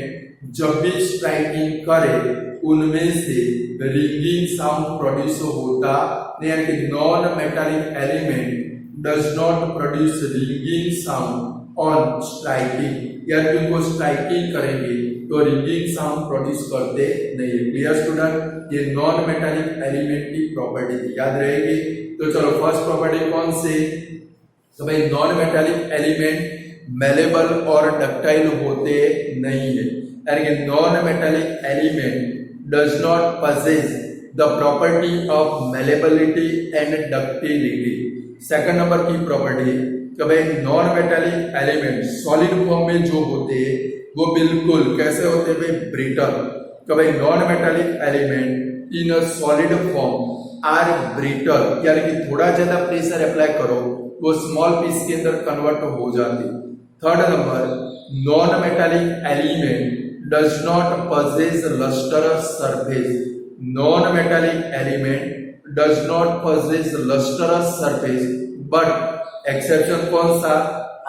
जब भी स्ट्राइकिंग करे उनमें से रिंगिंग साउंड प्रोड्यूस होता, यानी कि non metallic element does not produce ringing sound on striking, यानी उनको स्ट्राइकिंग करेंगे तो रिंगिंग साउंड प्रोड्यूस करते नहीं है। Clear student? ये नॉन मेटालिक एलिमेंट की प्रॉपर्टी थी, याद रहेगी। तो चलो फर्स्ट प्रॉपर्टी कौन सी? तो भाई नॉन मेटालिक एलिमेंट मेलेबल और डक्टाइल होते नहीं है, यानी कि non metallic element does not possess the property of malleability and ductility। Second number की प्रॉपर्टी कि भाई non metallic element solid form में जो होते हैं वो बिल्कुल कैसे होते हैं भाई? ब्रिटल। कि भाई non metallic element in a solid form are brittle, यानी कि थोड़ा ज्यादा प्रेशर अप्लाई करो वो स्मॉल पीस के अंदर कन्वर्ट हो जाती। Third number, non metallic element does not possess lustrous surface। non-metallic element does not possess lustrous surface, but exception कौन सा?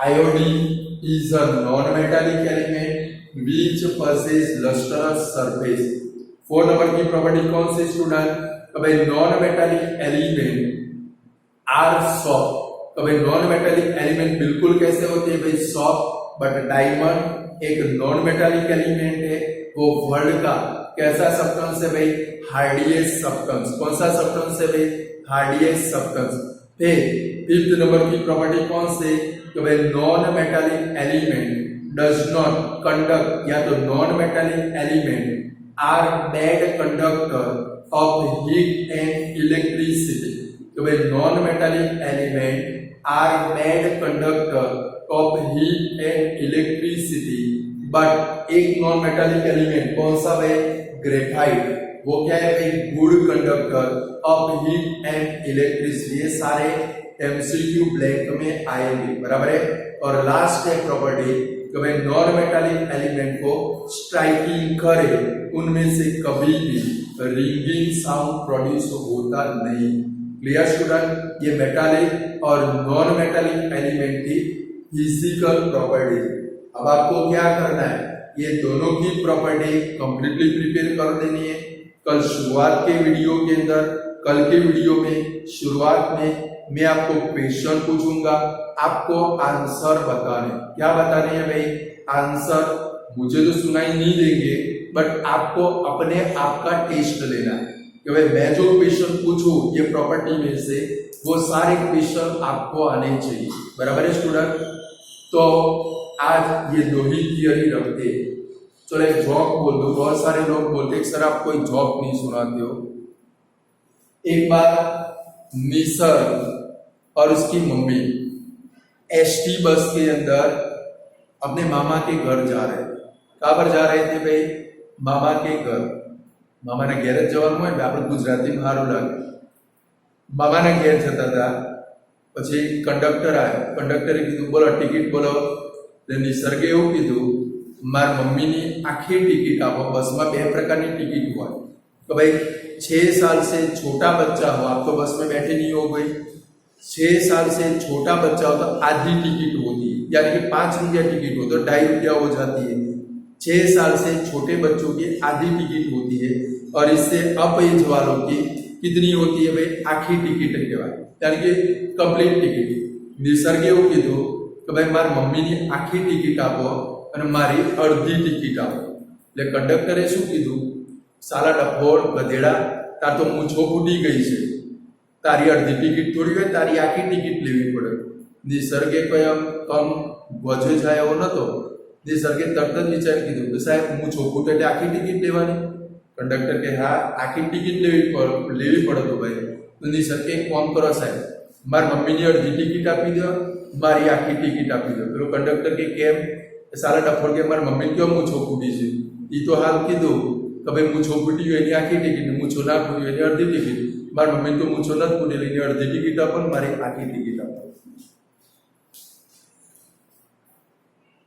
Iodine is a non-metallic element which possess lustrous surface। Four number की property कौन सी student? भाई non-metallic element are soft। भाई non-metallic element बिल्कुल कैसे होते हैं भाई? सॉफ्ट। बट डायमंड एक नॉन मेटालिक एलिमेंट है, वो वर्ल्ड का कैसा सब्सटेंस है भाई? Hardiest substance. कौन सा सब्सटेंस है भाई? Hardiest substance. फिर फिफ्थ नंबर की प्रॉपर्टी कौन सी? तो भाई non metallic element does not conduct, या तो non metallic element are bad conductor of heat and electricity. तो भाई non metallic element are bad conductor of heat and electricity, but एक नॉन मेटालिक एलिमेंट कौन सा भाई? ग्रेफाइट। वो क्या है भाई? Good conductor of heat and electricity. ये सारे एमसीक्यू ब्लैंक में आएंगे, बराबर है। और लास्ट है प्रॉपर्टी कि भाई नॉन मेटालिक एलिमेंट को स्ट्राइकिंग करे उनमें से कभी भी रिंगिंग साउंड प्रोड्यूस होता नहीं। Clear student? ये मेटालिक और नॉन मेटालिक एलिमेंट की फिजिकल प्रॉपर्टी। अब आपको क्या करना है? ये दोनों की प्रॉपर्टी कंप्लीटली प्रिपेयर कर देनी है। कल शुरुआत के वीडियो के अंदर, कल के वीडियो में शुरुआत में मैं आपको क्वेश्चन पूछूंगा, आपको आंसर बताने। क्या बताने हैं भाई? आंसर मुझे तो सुनाई नहीं देंगे, बट आपको अपने आप का टेस्ट लेना है कि भाई मैं जो क्वेश्चन पूछूं ये प्रॉपर्टी में से, वो सारे क्वेश्चन आपको आने चाहिए, बराबर है स्टूडेंट? तो आज ये दो ही थियरी रखते। चलो एक जॉक बोल दो। बहुत सारे लोग बोलते सर आप कोई जॉक नहीं सुनाते हो। एक बार निसर्ग और उसकी मम्मी एसटी बस के अंदर अपने मामा के घर जा रहे थे। कहाँ पर जा रहे थे भाई? मामा के घर। मामा ने घेर जवान हो, આપણે ગુજરાતી માં સારું લાગે। મામાના ઘેર જતા હતા, પછી કંડક્ટર આવ્યો। કંડક્ટરે કીધું બોલો ટિકિટ બોલો। નિસર્ગે એવું કીધું માર મમ્મીની આખી ટિકિટ આપો। બસમાં બે પ્રકારની ટિકિટ હોય તો ભાઈ 6 साल से छोटा बच्चा हो, आप तो बस में बैठे नहीं हो गई, 6 साल से छोटा बच्चा हो तो आधी टिकट होती है, यानी कि 5 रुपया टिकट हो तो 2.5 रुपया हो जाती है। 6 साल से छोटे बच्चों की आधी टिकट होती है, और इससे अप एज वालों की कितनी होती है भाई? आखी टिकट कहवाय, यानी कि कंप्लीट टिकट। निसर्गे एवं कीधुं कि भाई मारी मम्मीनी आखी टिकट आपो अने मारी अर्धी टिकट आपो। એટલે કંડક્ટરે શું કીધું? साला डफोड़ गधेड़ा, तार तो मूछो फूटी गई है, तारी अर्धी टिकट थोड़ी है, तारी आखी टिकट लेवी पड़े। निसर्गे कोई कम वजह जाए एवो नतो। निसर्गे तरत ज विचार कीधुं कि साहेब मूछो फूटे એટલે आखी टिकट लेवानी। कंडक्टर के हाँ आखी टिकट लेवी पड़े तो भाई। तो निसर्ग एक काम करो साहेब, मारी मम्मी ने अर्धी टिकट आपी दो, मारी आखी टिकट आपी दो। पेलो कंडक्टर के केम? साला डफोड़ के मारी मम्मी क्यों मूछो फूटी है? ई तो हाल कीधुं कि भाई मूछो फूटी हुई आखी टिकट, मूछो ना फूटी हुई अर्धी टिकट। મારી મમ્મી તો મૂછો નથી પૂરી લઈને અડધી ટિકિટ આપો ને મારી આખી ટિકિટ આપો.